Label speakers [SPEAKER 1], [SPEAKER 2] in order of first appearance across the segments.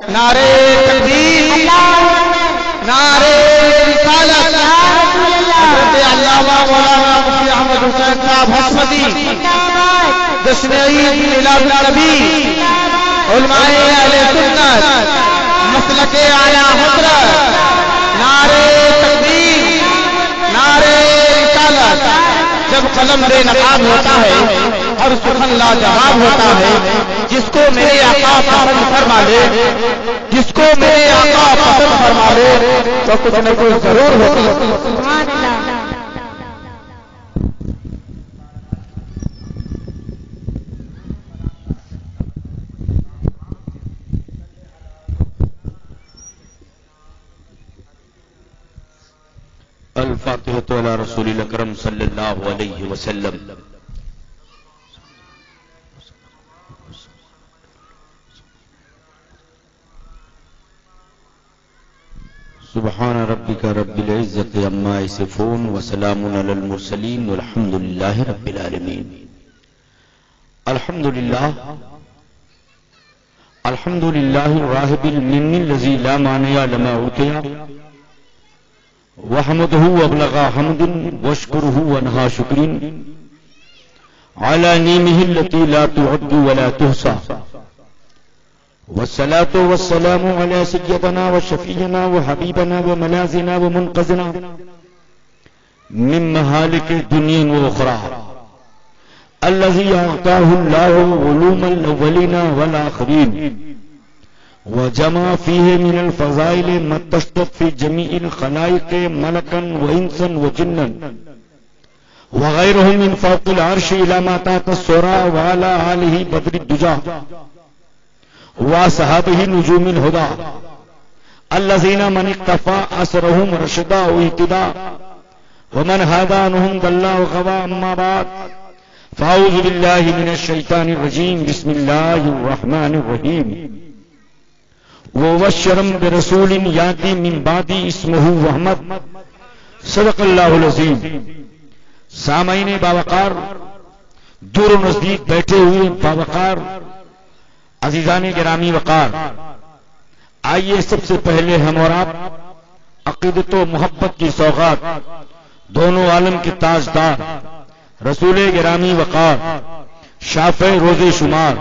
[SPEAKER 1] نعرے تکبیر، نعرے رسالت، حضرت علامہ مولانا مفتی احمد حسین صاحب حسمتی جشن عید میلاد النبی، علماء اہل سنت، مسلک اعلی حضرت، نعرے تکبیر، نعرے رسالت۔ جب قلم بے نقاب ہوتا ہے اور سخن لاجواب ہوتا ہے، جس کو میرے آقا پسند فرما لے، جس کو میرے آقا پسند فرما لے تو کچھ نہ کچھ ضرور ہوتا ہے۔
[SPEAKER 2] الفاتحة على رسول الاکرم صلی اللہ علیہ وسلم۔ سبحان ربک رب العزت عما یصفون وسلام علی المرسلین والحمد للہ رب العالمین۔ الحمد للہ الراہب المن الذی لا مانع لما اوتی، وحمده وابلغ حمد واشكره وانهى شكر على نعمه التي لا تعد ولا تحصى، والصلاة والسلام على سيدنا وشفيعنا وحبيبنا وملاذنا ومنقذنا من مهالك الدنيا واخرى، الذي اعطاه الله علوم الاولين والاخرين وجمع فيه من الفضائل ما تشتت في جميع الخلائق ملكا وانسا وجنا وغيرهم من فوق العرش الى ما تحت الثرى، وعلى آله بدر الدجى واصحابه نجوم الهدى الذين من اقتفى اثرهم رشدا واهتدى، ومن هدى عنهم ضل وغوى. اما بعد، فاعوذ بالله من الشيطان الرجيم، بسم الله الرحمن الرحيم. وبشرا برسول یاتی من بعد اسمہ احمد، صدق اللہ العظیم. سامعین باوقار، دور و نزدیک بیٹھے ہوئے باوقار عزیزان گرامی وقار، آئیے سب سے پہلے ہم اور آپ عقیدت و محبت کی سوغات دونوں عالم کے تاجدار رسول گرامی وقار، شافع روز شمار،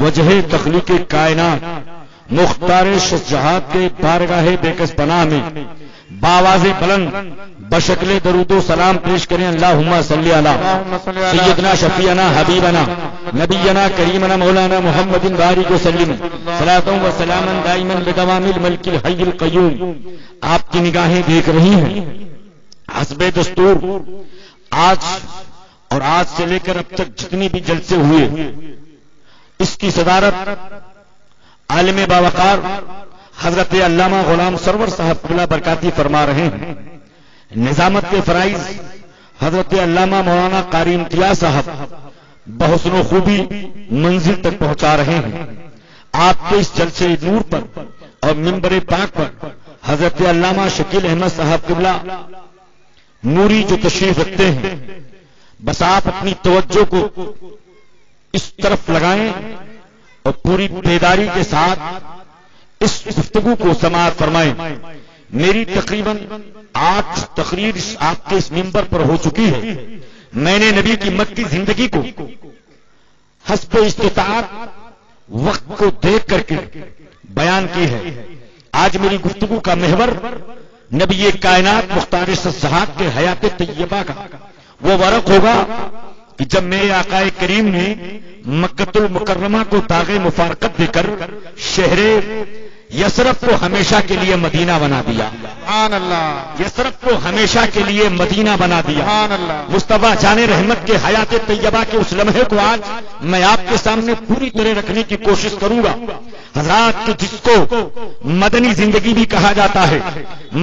[SPEAKER 2] وجہ تخلیق کائنات، مختار شجاعت کے بارگاہ بیکس پناہ میں باواز بلند بشکل درود و سلام پیش کریں. اللہم صلی علی سیدنا شفیعنا حبیبنا نبینا کریمنا مولانا محمد بارک وسلم صلاۃ و سلاما دائما بدوام الملک الحی القیوم. آپ کی نگاہیں دیکھ رہی ہیں حسب دستور آج سے لے کر اب تک جتنی بھی جلسے ہوئے، اس کی صدارت عالم باوقار حضرت علامہ غلام سرور صاحب قبلہ برکاتی فرما رہے ہیں. نظامت کے فرائض حضرت علامہ مولانا قاری امتیاز صاحب بحسن و خوبی منزل تک پہنچا رہے ہیں. آپ کے اس جلسے نور پر اور منبر پاک پر حضرت علامہ شکیل احمد صاحب قبلہ نوری جو تشریف رکھتے ہیں، بس آپ اپنی توجہ کو اس طرف لگائیں اور پوری بیداری کے ساتھ اس گفتگو کو سماعت فرمائیں. میری تقریباً 8 تقریر آپ کے اس منبر پر ہو چکی ہے. میں نے نبی کی مکی زندگی کو حسب استطاعت وقت کو دیکھ کر کے بیان کی ہے. آج میری گفتگو کا محور نبی کائنات مختار شجاعت کے حیات طیبہ کا وہ ورق ہوگا کہ جب میرے آقا کریم نے مکۃ المکرمہ کو داغ مفارقت دے کر شہر یثرب کو ہمیشہ کے لیے مدینہ بنا دیا. سبحان اللہ. یثرب کو ہمیشہ کے لیے مدینہ بنا دیا. سبحان اللہ. مصطفیٰ جان رحمت کے حیات طیبہ کے اس لمحے کو آج میں آپ کے سامنے پوری طرح رکھنے کی کوشش کروں گا. حضرات، جس کو مدنی زندگی بھی کہا جاتا ہے،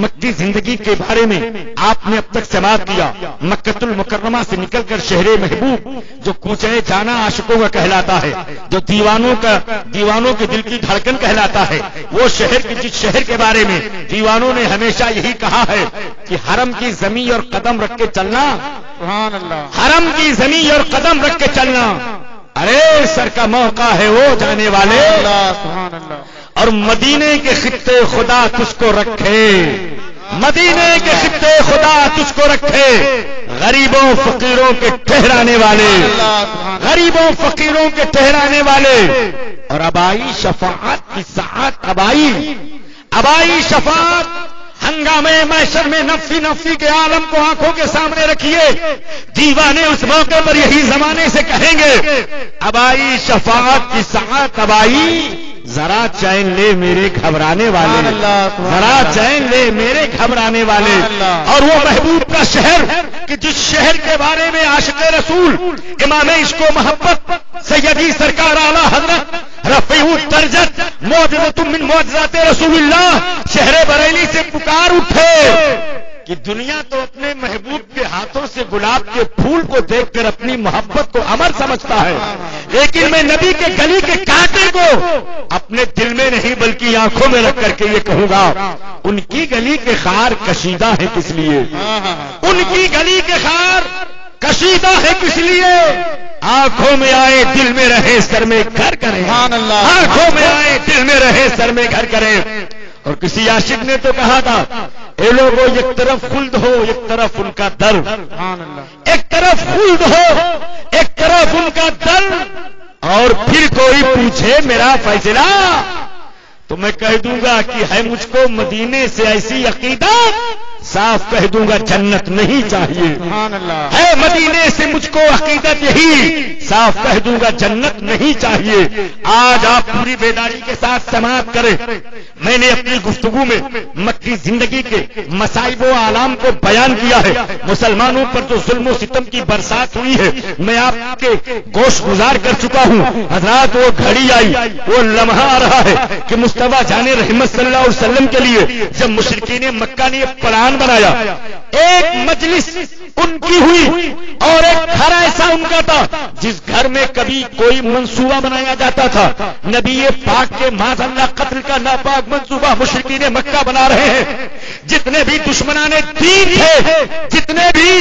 [SPEAKER 2] مکی زندگی کے بارے میں آپ نے اب تک سماعت کیا. مکۃ المکرمہ سے نکل کر شہر محبوب جو کوچے جانا عاشقوں کا کہلاتا ہے، جو دیوانوں کے دل کی دھڑکن کہلاتا ہے، وہ شہر کی جس شہر کے بارے میں دیوانوں نے ہمیشہ یہی کہا ہے کہ حرم کی زمین اور قدم رکھ کے چلنا. سبحان اللہ. حرم کی زمین اور قدم رکھ کے چلنا، ارے سر کا موقع ہے وہ جانے والے. سبحان اللہ. اور مدینے کے خطے خدا تجھ کو رکھے، مدینے کے خطے خدا تجھ کو رکھے، غریبوں فقیروں کے ٹھہرانے والے، غریبوں فقیروں کے ٹھہرانے والے۔ اور اب آئی شفاعت کی ساعت، اب آئی شفاعت۔ ہنگامے محشر میں نفی نفی کے عالم کو آنکھوں کے سامنے رکھیے، دیوانے اس موقع پر یہی زمانے سے کہیں گے اب آئی شفاعت کی ساعت، اب آئی، ذرا چین لے میرے گھبرانے والے، ذرا چین لے میرے گھبرانے والے۔ اور وہ محبوب کا شہر کہ جس شہر کے بارے میں عاشق رسول امام عشق و محبت سیدی سرکار اعلی حضرت رفیع الدرجت معجزۃ من معجزات رسول اللہ شہر بریلی سے پکار اٹھے کہ دنیا تو اپنے محبوب کے ہاتھوں سے گلاب کے پھول کو دیکھ کر اپنی محبت کو امر سمجھتا ہے، لیکن میں نبی کے گلی کے کانٹے کو اپنے دل میں نہیں بلکہ آنکھوں میں رکھ کر کے یہ کہوں گا ان کی گلی کے خار کشیدہ ہے کس لیے، ان کی گلی کے خار کشیدہ ہے کس لیے، آنکھوں میں آئے دل میں رہے سر میں گھر کریں، آنکھوں میں آئے دل میں رہے سر میں گھر کریں۔ اور کسی عاشق نے تو کہا تھا اے لوگوں ایک طرف خلد ہو ایک طرف ان کا در، ایک طرف خلد ہو ایک طرف ان کا در، اور پھر کوئی پوچھے میرا فیصلہ تو میں کہہ دوں گا کہ ہے مجھ کو مدینے سے ایسی عقیدہ، صاف کہہ دوں گا جنت نہیں چاہیے، ہے مدینے سے مجھ کو عقیدت یہی، صاف کہہ دوں گا جنت نہیں چاہیے۔ آج آپ پوری بیداری کے ساتھ سماعت کریں، میں نے اپنی گفتگو میں مکی زندگی کے مصائب و آلام کو بیان کیا ہے، مسلمانوں پر جو ظلم و ستم کی برسات ہوئی ہے میں آپ کے گوش گزار کر چکا ہوں۔ حضرات وہ گھڑی آئی، وہ لمحہ آ رہا ہے کہ مصطفیٰ جان رحمت صلی اللہ علیہ وسلم کے لیے جب مشرکین مکہ نے پلان بنایا، ایک مجلس ان کی ہوئی اور ایک گھر ایسا ان کا تھا جس گھر میں کبھی کوئی منصوبہ بنایا جاتا تھا، نبی پاک کے معاذ اللہ قتل کا ناپاک منصوبہ مشرکین مکہ بنا رہے ہیں۔ جتنے بھی دشمنان دین تھے، جتنے بھی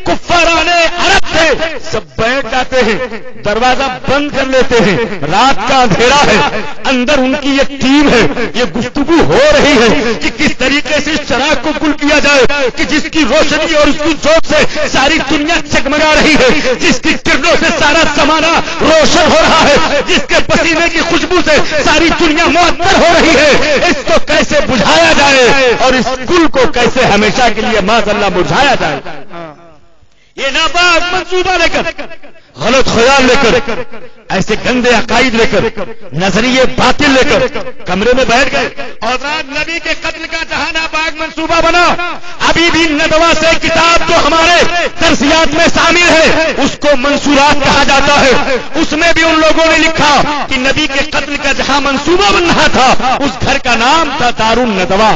[SPEAKER 2] کفاران عرب تھے، سب بیٹھ جاتے ہیں، دروازہ بند کر لیتے ہیں، رات کا اندھیرا ہے، اندر ان کی ایک ٹیم ہے، یہ گفتگو ہو رہی ہے کہ کس طریقے سے اس چراغ کو گل کیا جائے کہ جس کی روشنی اور اس کی چوک سے ساری دنیا چگمگا رہی ہے، جس کی کرنوں سے سارا زمانہ روشن ہو رہا ہے، جس کے پسینے کی خوشبو سے ساری دنیا معطر ہو رہی ہے، اس کو کیسے بجھایا جائے اور اس گل کو کیسے ہمیشہ کے لیے معاذ اللہ بجھایا جائے۔ یہ ناپاک منصوبہ لے کر، غلط خیال لے کر، ایسے گندے عقائد لے کر، نظریے باطل لے کر کمرے میں بیٹھ گئے اور رات نبی کے قتل کا جہاں ناپاک منصوبہ بنا۔ ابھی بھی ندوہ سے کتاب جو ہمارے درسیات میں شامل ہے اس کو منصورات کہا جاتا ہے، اس میں بھی ان لوگوں نے لکھا کہ نبی کے قتل کا جہاں منصوبہ بن رہا تھا اس گھر کا نام تھا دار الندوہ۔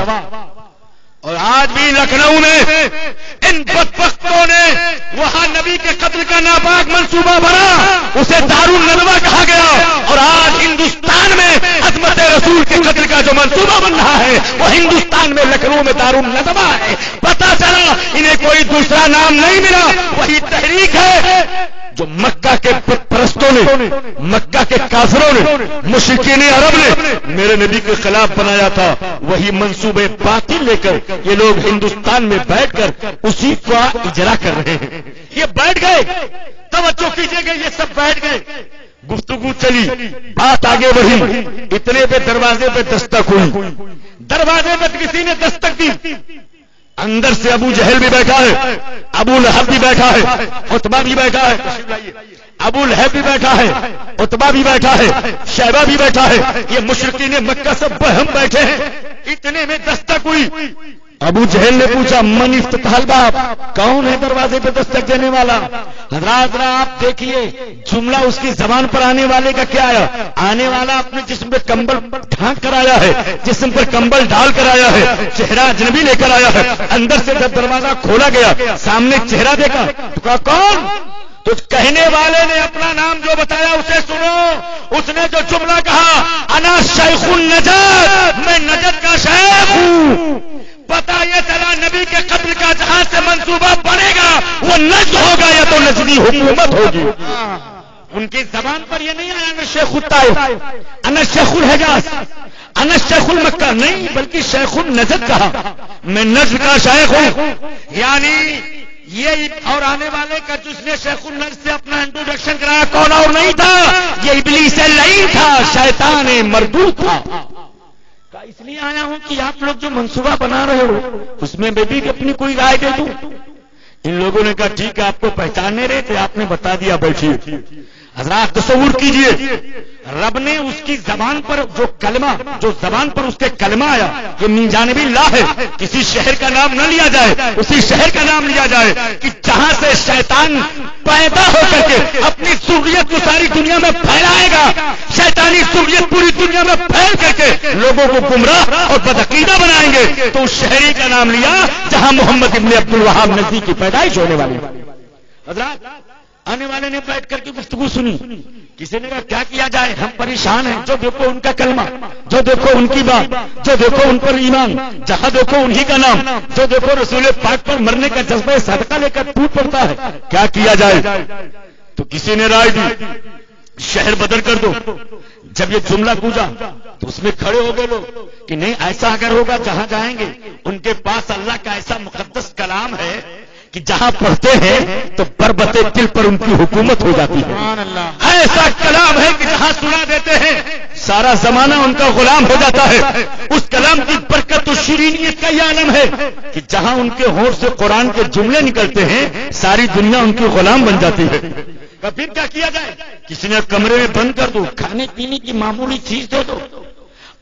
[SPEAKER 2] اور آج بھی لکھنؤ میں ان بدبختوں نے وہاں نبی کے قتل کا ناپاک منصوبہ بنا، اسے دار الندوہ کہا گیا، اور آج ہندوستان میں عظمت رسول کے قتل کا جو منصوبہ بن رہا ہے وہ ہندوستان میں لکھنؤ میں دار الندوہ ہے۔ پتہ چلا انہیں کوئی دوسرا نام نہیں ملا، وہی تحریک ہے جو مکہ کے بت پرستوں نے، مکہ کے کافروں نے، مشرکین عرب نے میرے نبی کے خلاف بنایا تھا۔ وہی منصوبے باطل لے کر یہ لوگ ہندوستان میں بیٹھ کر اسی کا اجرا کر رہے ہیں۔ یہ بیٹھ گئے، توجہ کیجئے گا، یہ سب بیٹھ گئے، گفتگو چلی، بات آگے بڑھی، اتنے پہ دروازے پہ دستک ہوئی، دروازے پہ کسی نے دستک دی، اندر سے ابو جہل بھی بیٹھا ہے، ابو لہب بھی بیٹھا ہے، عتبہ بھی بیٹھا ہے، ابو لہب بھی بیٹھا ہے، عتبہ بھی بیٹھا ہے، شیبہ بھی بیٹھا ہے، یہ مشرکین مکہ سب بہم بیٹھے ہیں۔ اتنے میں دستک ہوئی، ابو جہل نے پوچھا من افتتح الباب، کون ہے دروازے پہ دستک دینے والا؟ حضرات آپ دیکھیے جملہ اس کی زبان پر آنے والے کا کیا ہے، آنے والا اپنے جسم پہ کمبل ڈھانک کر آیا ہے، جسم پر کمبل ڈال کر آیا ہے، چہرہ اجنبی لے کر آیا ہے۔ اندر سے جب دروازہ کھولا گیا سامنے چہرہ دیکھا تو کہا کون؟ تو کہنے والے نے اپنا نام جو بتایا اسے سنو، اس نے جو جملہ کہا انا شیخ النجد، میں نجد کا شیخ ہوں۔ پتہ یہ چلا نبی کے قتل کا جہاں سے منصوبہ بنے گا وہ نجد ہوگا یا تو نجدی حکومت ہوگی۔ ان کی زبان پر یہ نہیں آیا انا شیخ الطائف، انا شیخ الحجاز، انا شیخ المکہ نہیں بلکہ شیخ النجد کہا، میں نجد کا شیخ ہوں. یعنی یہ اور آنے والے کا جس نے شیخ النجد سے اپنا انٹروڈکشن کرایا کون اور نہیں تھا، یہ ابلیس لعین تھا، شیطان مردود تھا. اس لیے آیا ہوں کہ آپ لوگ جو منصوبہ بنا رہے ہو اس میں میں بھی اپنی کوئی رائے دے دوں. ان لوگوں نے کہا ٹھیک ہے، آپ کو پہچاننے رہے تھے، آپ نے بتا دیا، بیٹھیے. حضرات تصور کیجئے، رب نے اس کی زبان پر جو کلمہ، جو زبان پر اس کے کلمہ آیا، یہ من جانب اللہ ہے. کسی شہر کا نام نہ لیا جائے، اسی شہر کا نام لیا جائے کہ جہاں سے شیطان پیدا ہو کر کے اپنی ذریت کو ساری دنیا میں پھیلائے گا. شیطانی ذریت پوری دنیا میں پھیل کر کے لوگوں کو گمراہ اور بدعقیدہ بنائیں گے. تو اس شہری کا نام لیا جہاں محمد ابن عبد الوہاب نجدی کی پیدائش ہونے والی. حضرات آنے والے نے بیٹھ کر کے گفتگو سنی. کسی نے کہا کیا جائے، ہم پریشان ہیں. جو دیکھو ان کا کلمہ، جو دیکھو ان کی بات، جو دیکھو ان پر ایمان، جہاں دیکھو انہی کا نام، جو دیکھو رسول پاک پر مرنے کا جذبہ صدقہ لے کر ٹوٹ پڑتا ہے. کیا جائے؟ تو کسی نے رائے دی شہر بدل کر دو. جب یہ جملہ گونجا تو اس میں کھڑے ہو گئے لوگ کہ نہیں، ایسا اگر ہوگا جہاں جائیں گے ان کے پاس اللہ کا ایسا مقدس کلام ہے کہ جہاں پڑھتے ہیں تو بربتے دل پر ان کی حکومت ہو جاتی ہے. ایسا کلام ہے کہ جہاں سنا دیتے ہیں سارا زمانہ ان کا غلام ہو جاتا ہے. اس کلام کی برکت و شیرینیت کا یہ عالم ہے کہ جہاں ان کے ہونٹ سے قرآن کے جملے نکلتے ہیں ساری دنیا ان کی غلام بن جاتی ہے. پھر کیا کیا جائے؟ کسی نے کمرے میں بند کر دو، کھانے پینے کی معمولی چیز دے دو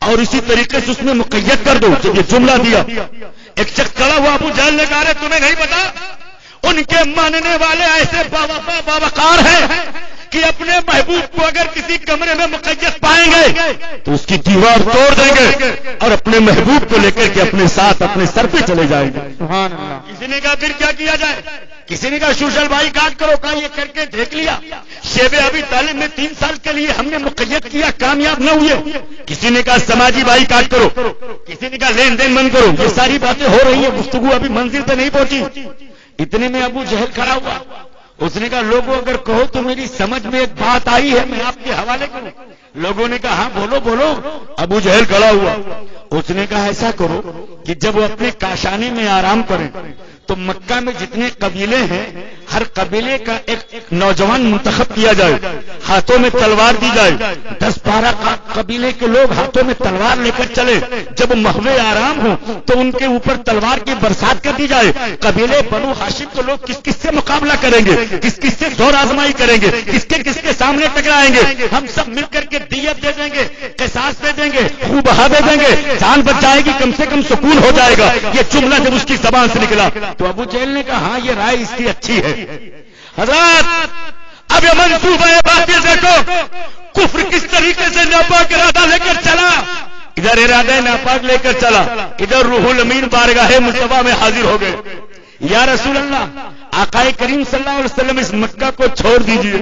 [SPEAKER 2] اور اسی طریقے سے اس میں مقید کر دو. جب یہ جملہ دیا ایک شخص کھڑا ہوا، ابو جہل نے کہا تمہیں نہیں پتا ان کے ماننے والے ایسے باوقار ہیں کہ اپنے محبوب کو اگر کسی کمرے میں مقید پائیں گے تو اس کی دیوار توڑ دیں گے اور اپنے محبوب کو لے کر کے اپنے ساتھ اپنے سر پہ چلے جائیں گے. کسی نے کہا پھر کیا کیا جائے؟ کسی نے کہا سوشل بائی کاٹ کرو. کہا یہ کر کے دیکھ لیا، شیب ابی طالب میں 3 سال کے لیے ہم نے مقید کیا، کامیاب نہ ہوئے. کسی نے کہا سماجی بائی کاٹ کرو، کسی نے کہا لین دین بند کرو. یہ ساری باتیں ہو رہی ہیں، گفتگو ابھی منزل پہ نہیں پہنچی. اتنے میں ابو جہل کھڑا ہوا. اس نے کہا لوگوں اگر کہو تو میری سمجھ میں ایک بات آئی ہے، میں آپ کے حوالے کروں. لوگوں نے کہا ہاں بولو بولو. ابو جہل کھڑا ہوا. اس نے کہا ایسا کرو کہ جب وہ اپنے کاشانے میں آرام کریں تو مکہ میں جتنے قبیلے ہیں ہر قبیلے کا ایک نوجوان منتخب کیا جائے، ہاتھوں میں تلوار دی جائے. 10-12 قبیلے کے لوگ ہاتھوں میں تلوار لے کر چلے. جب محو آرام ہو تو ان کے اوپر تلوار کی برسات کر دی جائے. قبیلے بنو ہاشم کے لوگ کس کس سے مقابلہ کریں گے، کس کس سے زور آزمائی کریں گے، کس کے سامنے ٹکرائیں گے. ہم سب مل کر کے دیت دے دیں گے، قصاص دے دیں گے، خون بہا دے دیں گے، جان بچ جائے گی، کم سے کم سکون ہو جائے گا. یہ جملہ جب اس کی زبان سے نکلا تو ابو جہل نے کہا ہاں یہ رائے اس کی اچھی ہے. حضرات اب یہ منصوبہ باطل دیکھو، کفر کس طریقے سے ناپاک ارادہ لے کر چلا. ادھر ارادہ ناپاک لے کر چلا، ادھر روح الامین بارگاہ مصطفیٰ میں حاضر ہو گئے. یا رسول اللہ، آقا کریم صلی اللہ علیہ وسلم اس مکہ کو چھوڑ دیجئے،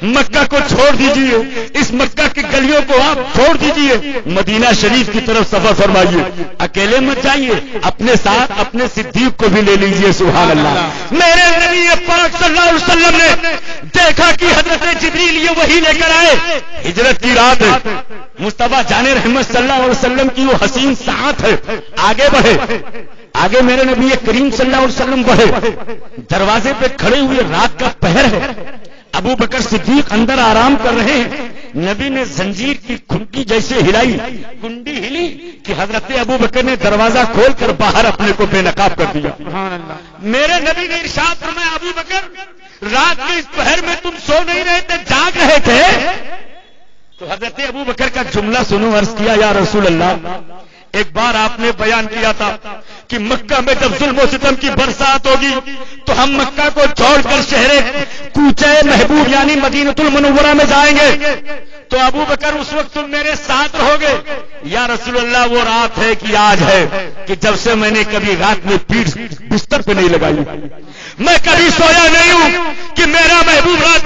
[SPEAKER 2] مکہ کو چھوڑ دیجئے، اس مکہ کی گلیوں کو آپ چھوڑ دیجئے، مدینہ شریف کی طرف سفر فرمائیے. اکیلے مت جائیے، اپنے ساتھ اپنے صدیق کو بھی لے لیجئے. سبحان اللہ. میرے نبی پاک صلی اللہ علیہ وسلم نے دیکھا کہ حضرت جبریل یہ وحی لے کر آئے. ہجرت کی رات ہے، مصطفیٰ جان رحمت صلی اللہ علیہ وسلم کی وہ حسین ساعت ہے. آگے بڑھے، آگے میرے نبی کریم صلی اللہ علیہ وسلم بڑھے. دروازے پہ کھڑے ہوئے، رات کا پہر ہے، ابو بکر صدیق اندر آرام کر رہے ہیں. نبی نے زنجیر کی کھنکی جیسے ہلائی، کنڈی ہلی کہ حضرت ابو بکر نے دروازہ کھول کر باہر اپنے کو بے نقاب کر دیا. میرے نبی نے ارشاد فرمایا ابو بکر رات کے اس پہر میں تم سو نہیں رہے تھے، جاگ رہے تھے. تو حضرت ابو بکر کا جملہ سنو. عرض کیا یا رسول اللہ، ایک بار آپ نے بیان کیا تھا کہ مکہ میں جب ظلم و ستم کی برسات ہوگی تو ہم مکہ کو چھوڑ کر شہر کوچے محبوب یعنی مدینۃ المنورہ میں جائیں گے. تو ابو بکر اس وقت تم میرے ساتھ رہو گے. یا رسول اللہ وہ رات ہے کہ آج ہے کہ جب سے میں نے کبھی رات میں پیٹھ بستر پہ نہیں لگائی، میں کبھی سویا نہیں ہوں کہ میرا محبوب رات